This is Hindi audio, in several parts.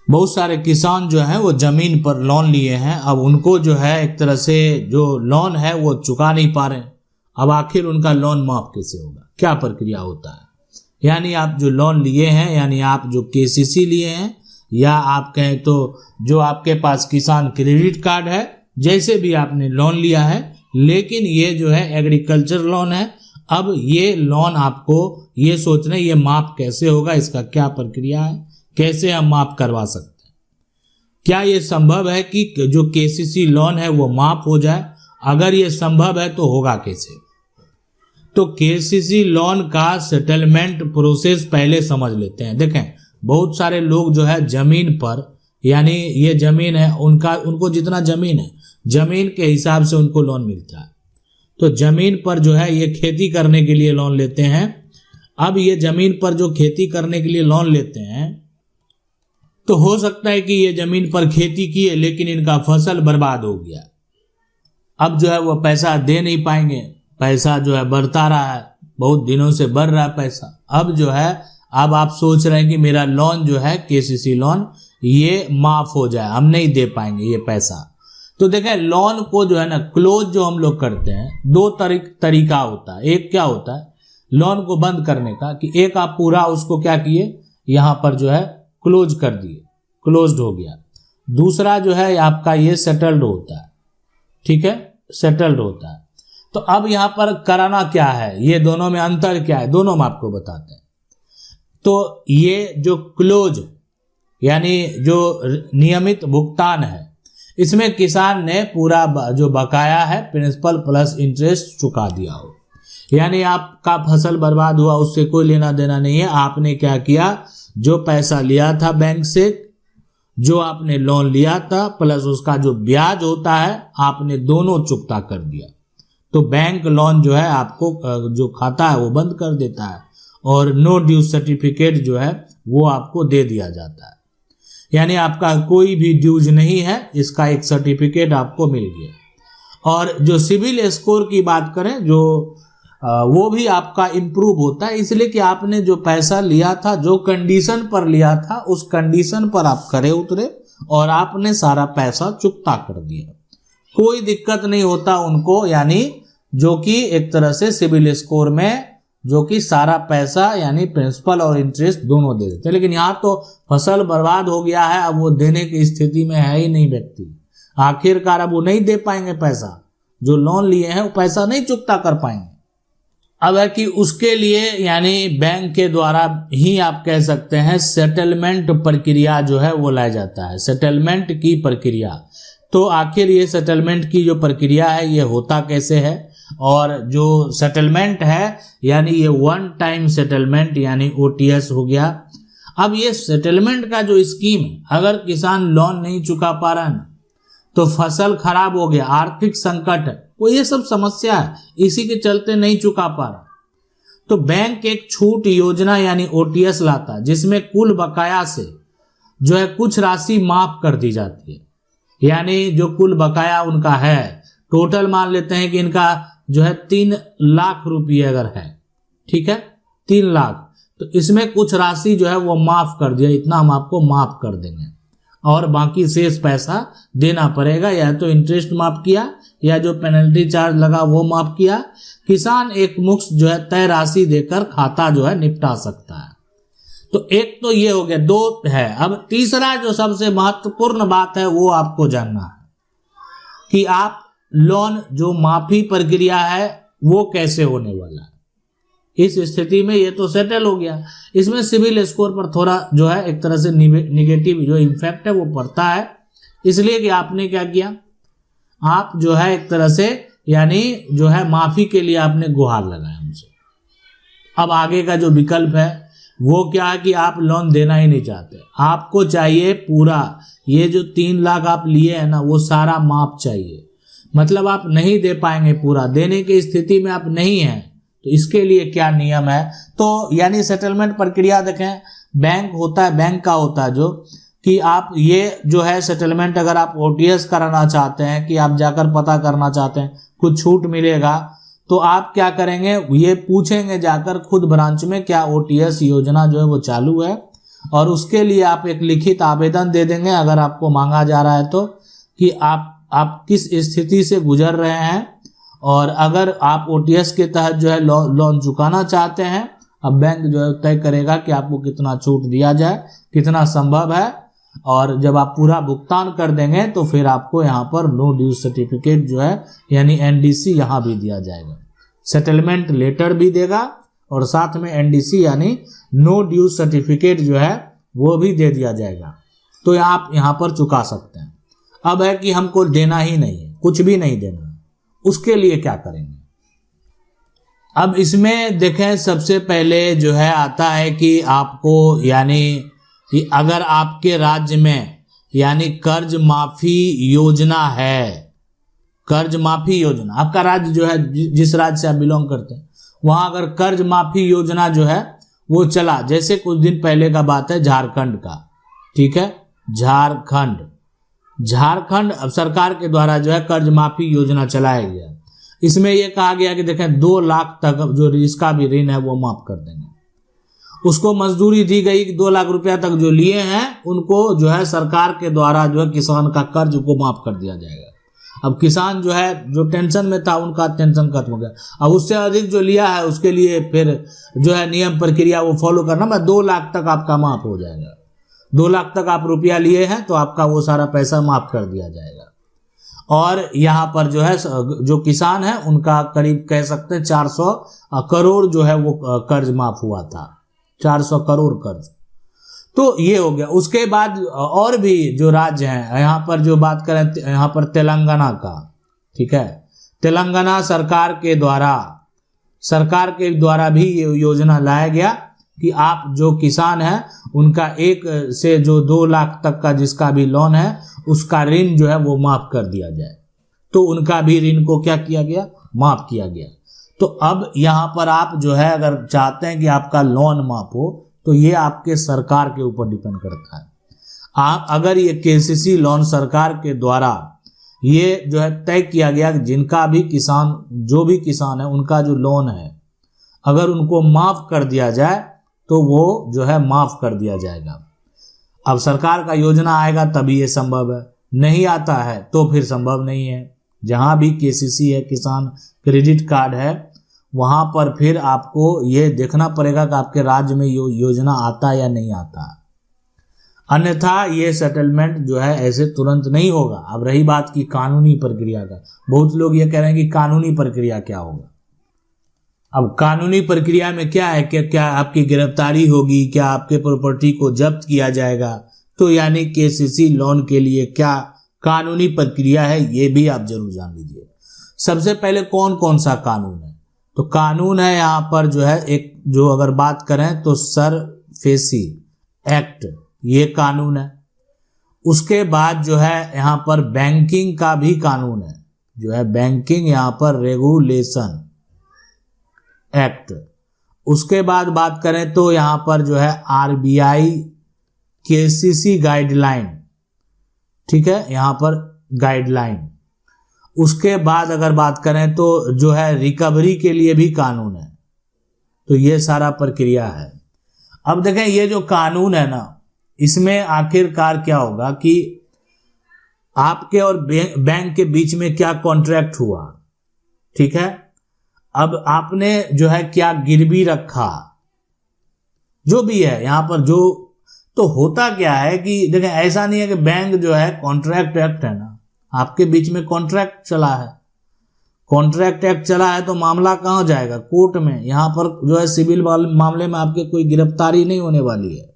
बहुत सारे किसान जो है वो जमीन पर लोन लिए हैं, अब उनको जो है एक तरह से जो लोन है वो चुका नहीं पा रहे हैं। अब आखिर उनका लोन माफ कैसे होगा, क्या प्रक्रिया होता है? यानी आप जो लोन लिए हैं, यानी आप जो केसीसी लिए हैं, या आप कहें तो जो आपके पास किसान क्रेडिट कार्ड है, जैसे भी आपने लोन लिया है, लेकिन ये जो है एग्रीकल्चर लोन है। अब ये लोन आपको ये सोचना है ये माफ कैसे होगा, इसका क्या प्रक्रिया है, कैसे हम माफ करवा सकते हैं? क्या ये संभव है कि जो केसीसी लोन है वो माफ हो जाए? अगर ये संभव है तो होगा कैसे? तो केसीसी लोन का सेटलमेंट प्रोसेस पहले समझ लेते हैं। देखें, बहुत सारे लोग जो है जमीन पर, यानी ये जमीन है उनको जितना जमीन है, जमीन के हिसाब से उनको लोन मिलता है। तो जमीन पर जो है ये खेती करने के लिए लोन लेते हैं। अब ये जमीन पर जो खेती करने के लिए लोन लेते हैं, तो हो सकता है कि ये जमीन पर खेती की है लेकिन इनका फसल बर्बाद हो गया। अब जो है वो पैसा दे नहीं पाएंगे, पैसा जो है बढ़ता रहा है, बहुत दिनों से बढ़ रहा है पैसा। अब जो है अब आप सोच रहे हैं कि मेरा लोन जो है केसीसी लोन ये माफ हो जाए, हम नहीं दे पाएंगे ये पैसा। तो देखें, लोन को जो है ना क्लोज जो हम लोग करते हैं, दो तरीका होता है। एक क्या होता है लोन को बंद करने का, कि एक आप पूरा उसको क्या किए, यहाँ पर जो है क्लोज कर दिए, क्लोज्ड हो गया। दूसरा जो है आपका ये सेटल्ड होता है, ठीक है, सेटल्ड होता है। तो अब यहाँ पर कराना क्या है, ये दोनों में अंतर क्या है, दोनों में आपको बताते हैं। तो ये जो क्लोज यानी जो नियमित भुगतान है, इसमें किसान ने पूरा जो बकाया है प्रिंसिपल प्लस इंटरेस्ट चुका दिया हो, यानी आपका फसल बर्बाद हुआ उससे कोई लेना देना नहीं है। आपने क्या किया, जो पैसा लिया था बैंक से, जो आपने लोन लिया था प्लस उसका जो ब्याज होता है, आपने दोनों चुकता कर दिया। तो बैंक लोन जो है आपको जो खाता है वो बंद कर देता है और नो ड्यू सर्टिफिकेट जो है वो आपको दे दिया जाता है, यानी आपका कोई भी ड्यूज नहीं है, इसका एक सर्टिफिकेट आपको मिल गया। और जो सिविल स्कोर की बात करें, जो वो भी आपका इम्प्रूव होता है, इसलिए कि आपने जो पैसा लिया था, जो कंडीशन पर लिया था, उस कंडीशन पर आप खरे उतरे और आपने सारा पैसा चुकता कर दिया। कोई दिक्कत नहीं होता उनको, यानी जो कि एक तरह से सिविल स्कोर में जो कि सारा पैसा यानी प्रिंसिपल और इंटरेस्ट दोनों दे देते हैं। लेकिन यहाँ तो फसल बर्बाद हो गया है, अब वो देने की स्थिति में है ही नहीं व्यक्ति, आखिरकार अब वो नहीं दे पाएंगे पैसा, जो लोन लिए हैं वो पैसा नहीं चुकता कर पाएंगे। अब है कि उसके लिए यानी बैंक के द्वारा ही आप कह सकते हैं सेटलमेंट प्रक्रिया जो है वो लाया जाता है, सेटलमेंट की प्रक्रिया। तो आखिर ये सेटलमेंट की जो प्रक्रिया है ये होता कैसे है, और जो सेटलमेंट है यानी ये वन टाइम सेटलमेंट यानी ओटीएस हो गया। अब ये सेटलमेंट का जो स्कीम है, अगर किसान लोन नहीं चुका पा रहा है ना, तो फसल खराब हो गया, आर्थिक संकट है, वो ये सब समस्या है, इसी के चलते नहीं चुका पा रहा, तो बैंक एक छूट योजना यानी ओटीएस लाता है, जिसमें कुल बकाया से जो है कुछ राशि माफ कर दी जाती है। यानी जो कुल बकाया उनका है, टोटल मान लेते हैं कि इनका जो है 3 लाख रुपये अगर है, ठीक है, 3 लाख, तो इसमें कुछ राशि जो है वो माफ कर दिया, इतना हम आपको माफ कर देंगे और बाकी शेष पैसा देना पड़ेगा, या तो इंटरेस्ट माफ किया या जो पेनल्टी चार्ज लगा वो माफ किया। किसान एक मुश्त जो है तय राशि देकर खाता जो है निपटा सकता है। तो एक तो ये हो गया, दो है। अब तीसरा जो सबसे महत्वपूर्ण बात है वो आपको जानना है कि आप लोन जो माफी प्रक्रिया है वो कैसे होने वाला है। इस स्थिति में ये तो सेटल हो गया, इसमें सिविल स्कोर पर थोड़ा जो है एक तरह से निगेटिव जो इम्पैक्ट है वो पड़ता है, इसलिए कि आपने क्या किया, आप जो है एक तरह से यानी जो है माफी के लिए आपने गुहार लगाया हमसे। अब आगे का जो विकल्प है वो क्या है कि आप लोन देना ही नहीं चाहते, आपको चाहिए पूरा, ये जो 3 लाख आप लिए हैं ना वो सारा माफ चाहिए, मतलब आप नहीं दे पाएंगे, पूरा देने की स्थिति में आप नहीं हैं। तो इसके लिए क्या नियम है, तो यानी सेटलमेंट प्रक्रिया देखें, बैंक होता है, बैंक का होता है जो कि आप ये जो है सेटलमेंट अगर आप ओटीएस कराना चाहते हैं, कि आप जाकर पता करना चाहते हैं कुछ छूट मिलेगा, तो आप क्या करेंगे, ये पूछेंगे जाकर खुद ब्रांच में क्या ओटीएस योजना जो है वो चालू है, और उसके लिए आप एक लिखित आवेदन दे देंगे अगर आपको मांगा जा रहा है तो, कि आप किस स्थिति से गुजर रहे हैं, और अगर आप ओटीएस के तहत जो है लोन चुकाना चाहते हैं, अब बैंक जो है तय करेगा कि आपको कितना छूट दिया जाए, कितना संभव है, और जब आप पूरा भुगतान कर देंगे तो फिर आपको यहाँ पर नो ड्यू सर्टिफिकेट जो है यानी एनडीसी यहाँ भी दिया जाएगा, सेटलमेंट लेटर भी देगा और साथ में एनडीसी यानी नो ड्यू सर्टिफिकेट जो है वो भी दे दिया जाएगा। तो आप यहाँ पर चुका सकते हैं। अब है कि हमको देना ही नहीं है, कुछ भी नहीं देना, उसके लिए क्या करेंगे? अब इसमें देखें, सबसे पहले जो है आता है कि आपको यानी कि अगर आपके राज्य में यानी कर्ज माफी योजना है, कर्ज माफी योजना, आपका राज्य जो है जिस राज्य से आप बिलोंग करते हैं वहां अगर कर्ज माफी योजना जो है वो चला, जैसे कुछ दिन पहले का बात है झारखंड का, ठीक है, झारखंड अब सरकार के द्वारा जो है कर्ज माफी योजना चलाया गया। इसमें यह कहा गया कि देखें 2 लाख तक जो जिसका भी ऋण है वो माफ कर देंगे। उसको मजदूरी दी गई कि 2 लाख रुपया तक जो लिए हैं उनको जो है सरकार के द्वारा जो है किसान का कर्ज को माफ कर दिया जाएगा। अब किसान जो है जो टेंशन में था उनका टेंशन खत्म हो गया। अब उससे अधिक जो लिया है उसके लिए फिर जो है नियम प्रक्रिया वो फॉलो करना, मैं 2 लाख तक आपका माफ हो जाएगा। 2 लाख तक आप रुपया लिए हैं तो आपका वो सारा पैसा माफ कर दिया जाएगा। और यहाँ पर जो है जो किसान है उनका करीब कह सकते हैं 400 करोड़ जो है वो कर्ज माफ हुआ था, 400 करोड़ कर्ज। तो ये हो गया। उसके बाद और भी जो राज्य हैं, यहाँ पर जो बात करें यहाँ पर तेलंगाना का, ठीक है, तेलंगाना सरकार के द्वारा भी ये योजना लाया गया कि आप जो किसान हैं उनका 1 से जो 2 लाख तक का जिसका भी लोन है उसका ऋण जो है वो माफ कर दिया जाए। तो उनका भी ऋण को क्या किया गया, माफ किया गया। तो अब यहाँ पर आप जो है अगर चाहते हैं कि आपका लोन माफ हो तो ये आपके सरकार के ऊपर डिपेंड करता है। आप अगर ये केसीसी लोन सरकार के द्वारा ये जो है तय किया गया कि जिनका भी किसान जो भी किसान है उनका जो लोन है अगर उनको माफ कर दिया जाए तो वो जो है माफ कर दिया जाएगा। अब सरकार का योजना आएगा तभी ये संभव है, नहीं आता है तो फिर संभव नहीं है। जहाँ भी केसीसी है, किसान क्रेडिट कार्ड है, वहाँ पर फिर आपको ये देखना पड़ेगा कि आपके राज्य में योजना आता या नहीं आता, अन्यथा ये सेटलमेंट जो है ऐसे तुरंत नहीं होगा। अब रही बात की कानूनी प्रक्रिया का, बहुत लोग ये कह रहे हैं कि कानूनी प्रक्रिया क्या होगा। अब कानूनी प्रक्रिया में क्या है कि क्या आपकी गिरफ्तारी होगी, क्या आपके प्रॉपर्टी को जब्त किया जाएगा, तो यानी केसीसी लोन के लिए क्या कानूनी प्रक्रिया है ये भी आप जरूर जान लीजिए। सबसे पहले कौन कौन सा कानून है, तो कानून है यहाँ पर जो है एक जो अगर बात करें तो सरफेसी एक्ट, ये कानून है। उसके बाद जो है यहाँ पर बैंकिंग का भी कानून है, जो है बैंकिंग यहाँ पर रेगुलेशन एक्ट। उसके बाद बात करें तो यहाँ पर जो है आरबीआई केसीसी गाइडलाइन, ठीक है, यहाँ पर गाइडलाइन। उसके बाद अगर बात करें तो जो है रिकवरी के लिए भी कानून है। तो ये सारा प्रक्रिया है। अब देखें ये जो कानून है ना, इसमें आखिरकार क्या होगा कि आपके और बैंक के बीच में क्या कॉन्ट्रैक्ट हुआ, ठीक है। अब आपने जो है क्या गिरवी रखा, जो भी है यहाँ पर जो, तो होता क्या है कि देखें ऐसा नहीं है कि बैंक जो है कॉन्ट्रैक्ट एक्ट है ना, आपके बीच में कॉन्ट्रैक्ट चला है, कॉन्ट्रैक्ट एक्ट चला है तो मामला कहाँ जाएगा, कोर्ट में। यहाँ पर जो है सिविल मामले में आपके कोई गिरफ्तारी नहीं होने वाली है।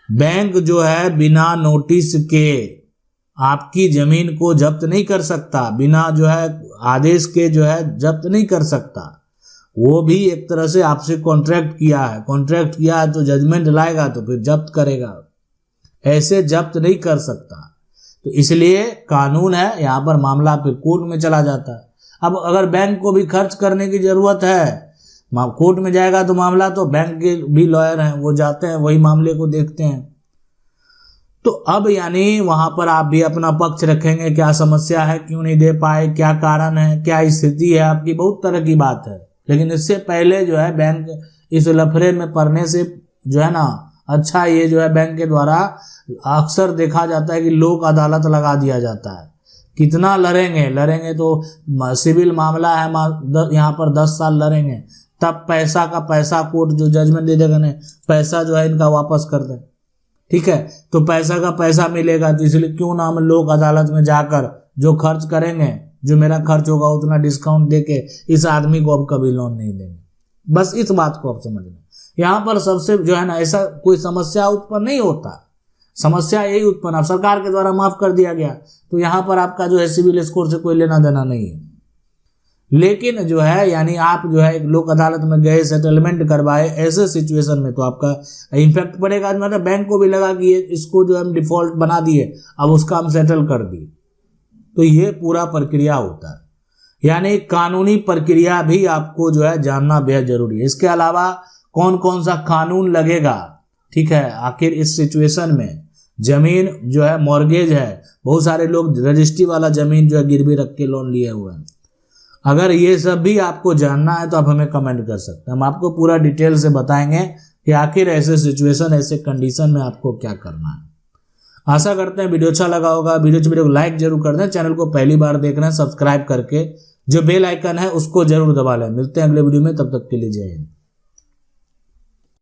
बैंक जो है बिना नोटिस के आपकी जमीन को जब्त नहीं कर सकता, बिना जो है आदेश के जो है जब्त नहीं कर सकता। वो भी एक तरह से आपसे कॉन्ट्रैक्ट किया है, कॉन्ट्रैक्ट किया है तो जजमेंट लाएगा तो फिर जब्त करेगा, ऐसे जब्त नहीं कर सकता। तो इसलिए कानून है, यहाँ पर मामला फिर कोर्ट में चला जाता है। अब अगर बैंक को भी खर्च करने की जरूरत है, कोर्ट में जाएगा तो मामला, तो बैंक के भी लॉयर हैं, वो जाते हैं वही मामले को देखते हैं। तो अब यानी वहां पर आप भी अपना पक्ष रखेंगे, क्या समस्या है, क्यों नहीं दे पाए, क्या कारण है, क्या स्थिति है आपकी, बहुत तरह की बात है। लेकिन इससे पहले जो है बैंक इस लफड़े में पड़ने से जो है ना अच्छा ये जो है बैंक के द्वारा अक्सर देखा जाता है कि लोक अदालत लगा दिया जाता है। कितना लड़ेंगे तो सिविल मामला है, यहाँ पर 10 साल लड़ेंगे, तब पैसा का पैसा कोर्ट जो जजमेंट दे देगा ने पैसा जो है इनका वापस कर दे। ठीक है, तो पैसा का पैसा मिलेगा, तो इसलिए क्यों ना हम लोक अदालत में जाकर जो खर्च करेंगे, जो मेरा खर्च होगा उतना डिस्काउंट देके इस आदमी को अब कभी लोन नहीं देंगे। बस इस बात को आप समझ लें। यहाँ पर सबसे जो है ना ऐसा कोई समस्या उत्पन्न नहीं होता, समस्या यही उत्पन्न, अब सरकार के द्वारा माफ कर दिया गया तो यहाँ पर आपका जो है सिविल स्कोर से कोई लेना देना नहीं है। लेकिन जो है यानी आप जो है एक लोक अदालत में गए, सेटलमेंट करवाए, ऐसे सिचुएशन में तो आपका इम्पैक्ट पड़ेगा। मतलब बैंक को भी लगा कि इसको जो हम डिफॉल्ट बना दिए, अब उसका हम सेटल कर दिए, तो ये पूरा प्रक्रिया होता है। यानी कानूनी प्रक्रिया भी आपको जो है जानना बेहद जरूरी है। इसके अलावा कौन कौन सा कानून लगेगा, ठीक है, आखिर इस सिचुएशन में जमीन जो है मॉर्गेज है, बहुत सारे लोग रजिस्ट्री वाला जमीन जो है गिरवी रख के लोन लिए हुए हैं। अगर ये सब भी आपको जानना है तो आप हमें कमेंट कर सकते हैं, हम आपको पूरा डिटेल से बताएंगे कि आखिर ऐसे सिचुएशन, ऐसे कंडीशन में आपको क्या करना है। आशा करते हैं वीडियो अच्छा लगा होगा। वीडियो को लाइक जरूर कर दें, चैनल को पहली बार देख रहे हैं सब्सक्राइब करके जो बेल आइकन है उसको जरूर दबा लें। मिलते हैं अगले वीडियो में, तब तक के लिए जय हिंद।